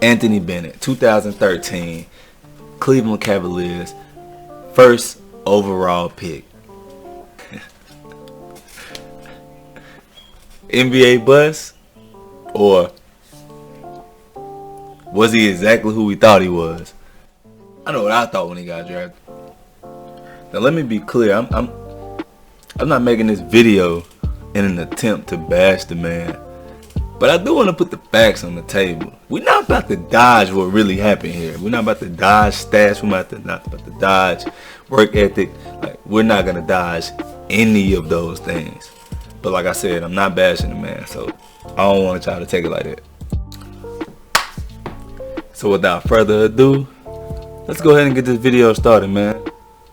Anthony Bennett, 2013, Cleveland Cavaliers, first overall pick. NBA bust, or was he exactly who we thought he was? I know what I thought when he got drafted. Now let me be clear, I'm not making this video in an attempt to bash the man, but I do want to put the facts on the table. We're not about to dodge what really happened here. We're not about to dodge stats. We're not about to dodge work ethic. Like, we're not gonna dodge any of those things. But like I said, I'm not bashing the man, so I don't want y'all to take it like that. So without further ado, let's go ahead and get this video started, man.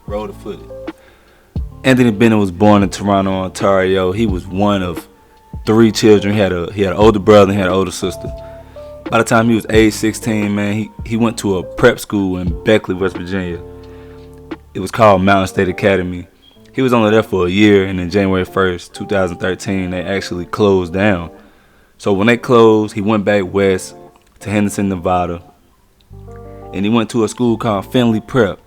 Roll the footage. Anthony Bennett was born in Toronto, Ontario. He was one of 3 children. He had an older brother and he had an older sister. By the time he was age 16, man, he went to a prep school in Beckley, West Virginia. It was called Mountain State Academy. He was only there for a year, and then January 1st, 2013, they actually closed down. So when they closed, he went back west to Henderson, Nevada, and he went to a school called Finlay Prep.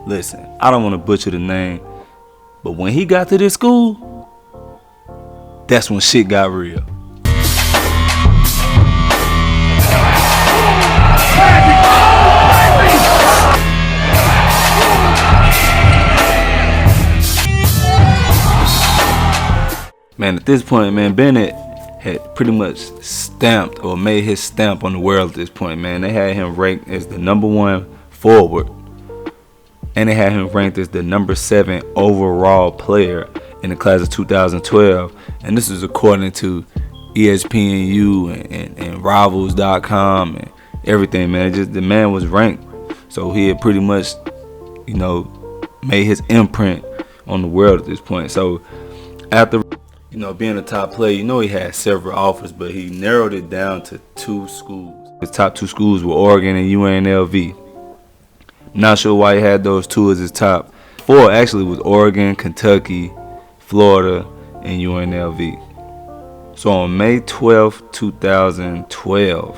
Listen, I don't want to butcher the name, but when he got to this school, that's when shit got real. Man, at this point, man, Bennett had pretty much stamped or made his stamp on the world at this point, man. They had him ranked as the #1 forward, and they had him ranked as the #7 overall player in the class of 2012. And this is according to ESPNU and Rivals.com and everything, man. The man was ranked. So he had pretty much, made his imprint on the world at this point. So after being a top player, he had several offers, but he narrowed it down to 2 schools. His top 2 schools were Oregon and UNLV. Not sure why he had those 2 as his top. 4 actually was Oregon, Kentucky, Florida, and UNLV. So on May 12th, 2012,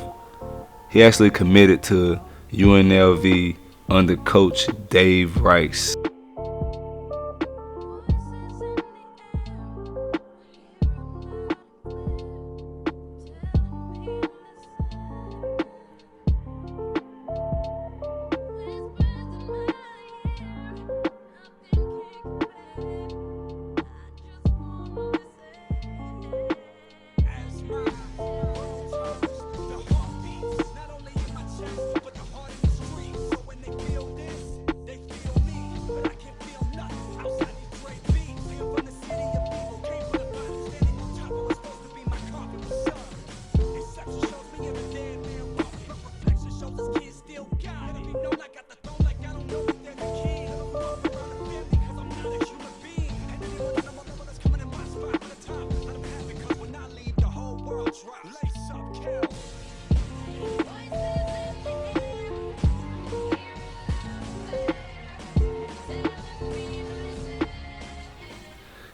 he actually committed to UNLV under Coach Dave Rice.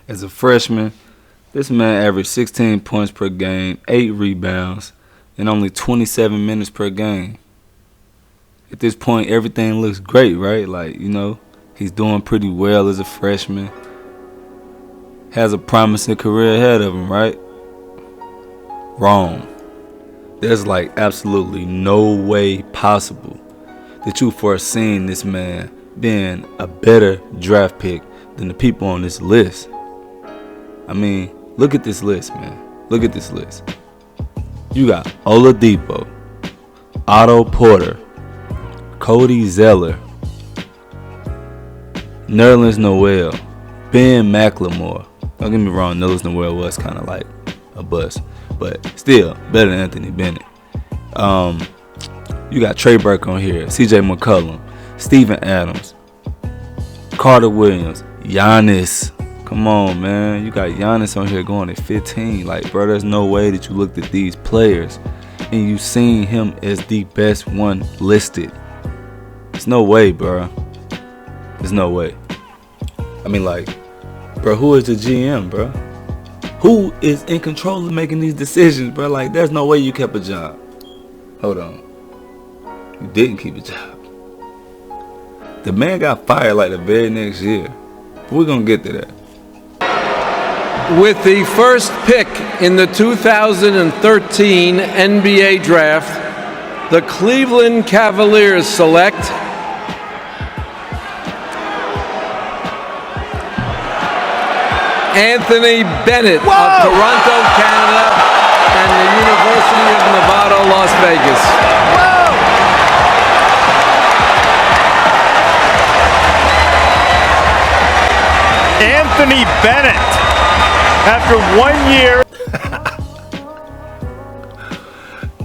As a freshman, this man averaged 16 points per game, 8 rebounds, and only 27 minutes per game. At this point, everything looks great, right? He's doing pretty well as a freshman. Has a promising career ahead of him, right? Wrong. There's absolutely no way possible that you foreseen this man being a better draft pick than the people on this list. I mean, look at this list, man. Look at this list. You got Oladipo, Otto Porter, Cody Zeller, Nerlens Noel, Ben McLemore. Don't get me wrong, Nerlens Noel was kind of like a bust, but still better than Anthony Bennett. You got Trey Burke on here, CJ McCollum, Steven Adams, Carter Williams, Giannis. Come on, man. You got Giannis on here going at 15. Bro, there's no way that you looked at these players and you seen him as the best one listed. There's no way, bro. There's no way. I mean, bro, who is the GM, bro? Who is in control of making these decisions, bro? There's no way you kept a job. Hold on. You didn't keep a job. The man got fired like the very next year. But we're going to get to that. With the first pick in the 2013 NBA Draft, the Cleveland Cavaliers select Anthony Bennett of Toronto, Canada, and the University of Nevada, Las Vegas. Anthony Bennett, after 1 year.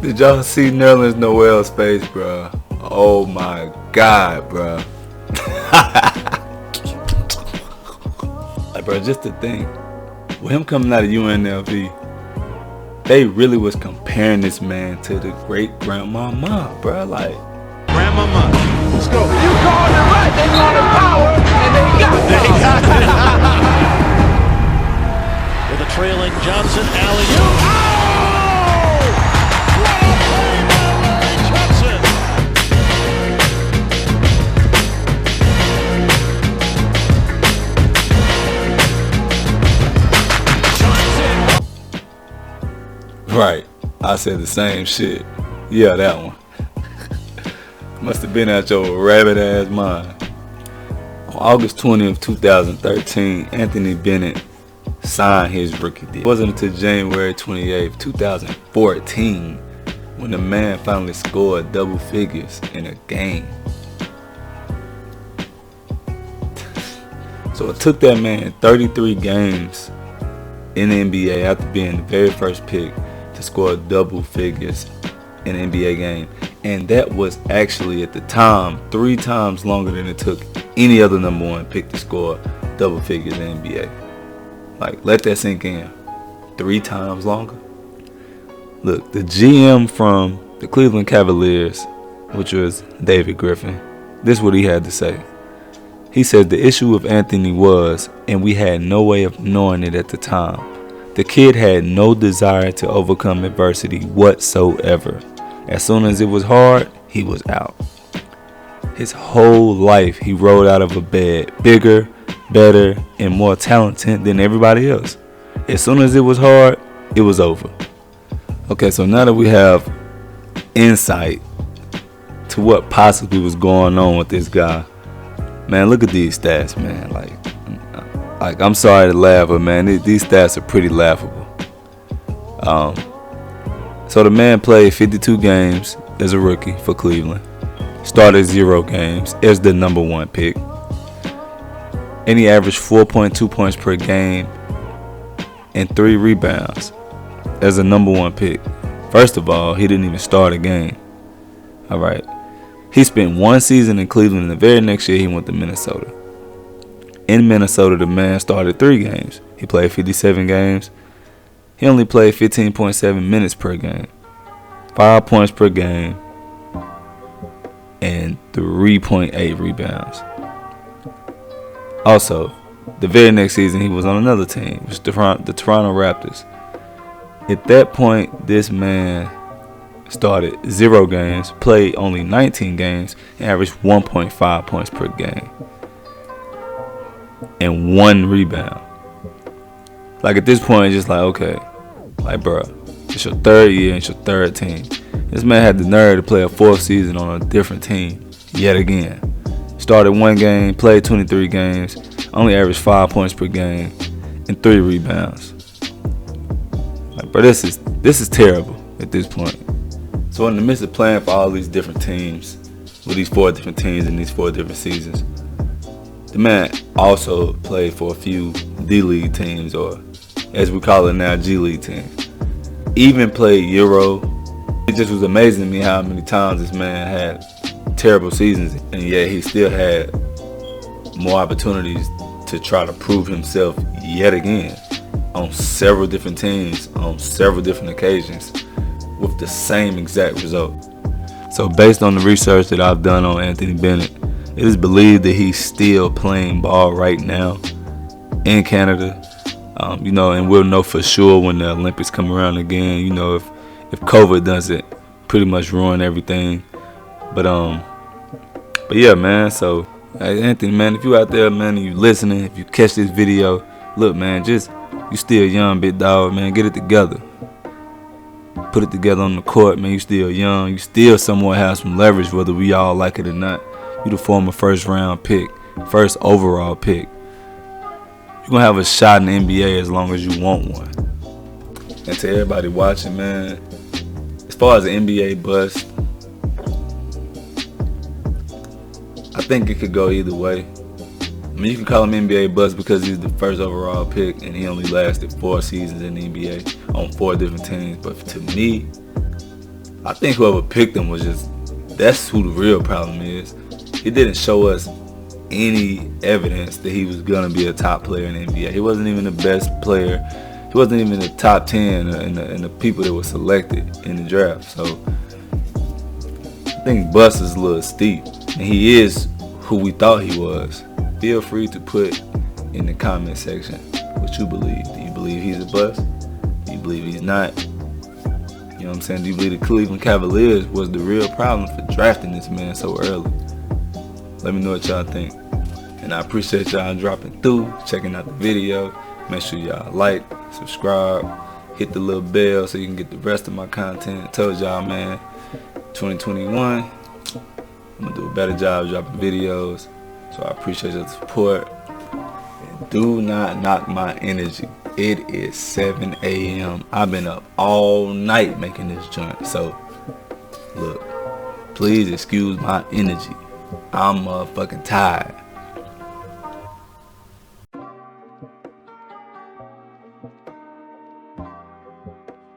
Did y'all see Nerlens Noel's face, bro? Oh my God, bro. Like, bro, just to think, with him coming out of UNLV, they really was comparing this man to the great grandmama, bro. Like, Grandmama, let's go. You called it right. They called it power, and they got power. With a trailing Johnson alley-oop. Oh! What a play by Larry Johnson! right. I said the same shit. Yeah, that one. Must have been out your rabbit ass mind. On August 20th, 2013, Anthony Bennett signed his rookie deal. It wasn't until January 28th, 2014 when the man finally scored double figures in a game. So it took that man 33 games in the NBA after being the very first pick to score double figures in an NBA game. And that was actually, at the time, 3 times longer than it took any other number 1 pick to score double figures in the NBA. Like, let that sink in. 3 times longer. Look, the GM from the Cleveland Cavaliers, which was David Griffin, this is what he had to say. He said the issue with Anthony was, and we had no way of knowing it at the time, the kid had no desire to overcome adversity whatsoever. As soon as it was hard, he was out. His whole life he rolled out of a bed bigger, better, and more talented than everybody else. As soon as it was hard, it was over. Okay, so now that we have insight to what possibly was going on with this guy, man, look at these stats, man. Like I'm sorry to laugh, but man, these stats are pretty laughable. So the man played 52 games as a rookie for Cleveland, started 0 games as the number 1 pick, and he averaged 4.2 points per game and 3 rebounds as a number 1 pick. First of all, he didn't even start a game. All right. He spent 1 season in Cleveland, and the very next year he went to Minnesota. In Minnesota, the man started 3 games. He played 57 games. He only played 15.7 minutes per game, 5 points per game, and 3.8 rebounds. Also, the very next season he was on another team, which was the Toronto Raptors. At that point, this man started 0 games, played only 19 games, and averaged 1.5 points per game and 1 rebound. Like, at this point, it's just like, okay, like, bro, it's your 3rd year and it's your 3rd team. This man had the nerve to play a 4th season on a different team yet again. Started 1 game, played 23 games, only averaged 5 points per game and 3 rebounds. Like, bro, this is terrible at this point. So in the midst of playing for all these different teams, with these 4 different teams in these 4 different seasons, the man also played for a few D-League teams, or as we call it now, G-League teams. Even played Euro. It just was amazing to me how many times this man had terrible seasons, and yet he still had more opportunities to try to prove himself yet again on several different teams, on several different occasions, with the same exact result. So based on the research that I've done on Anthony Bennett, it is believed that he's still playing ball right now in Canada. And we'll know for sure when the Olympics come around again. If COVID doesn't pretty much ruin everything. But yeah, man. So, hey, Anthony, man, if you out there, man, and you listening, if you catch this video, look, man, you still young, big dog, man. Get it together. Put it together on the court, man. You still young. You still somewhat have some leverage, whether we all like it or not. You the former first round pick, first overall pick. You're gonna have a shot in the NBA as long as you want one. And to everybody watching, man, as far as the NBA bust, I think it could go either way. I mean, you can call him NBA bust because he's the first overall pick and he only lasted 4 seasons in the NBA on 4 different teams. But to me, I think whoever picked him was that's who the real problem is. He didn't show us any evidence that he was gonna be a top player in the NBA. He wasn't even the best player. He wasn't even in the top 10 in the people that were selected in the draft. So I think bust is a little steep, and he is who we thought he was. Feel free to put in the comment section what you believe. Do you believe he's a bust? Do you believe he's not? You know what I'm saying? Do you believe the Cleveland Cavaliers was the real problem for drafting this man so early? Let me know what y'all think. And I appreciate y'all dropping through, checking out the video. Make sure y'all like, subscribe, hit the little bell so you can get the rest of my content. I told y'all, man, 2021, I'm gonna do a better job dropping videos. So I appreciate your support. And do not knock my energy. It is 7 a.m. I've been up all night making this joint. So look, please excuse my energy. I'm motherfucking tired.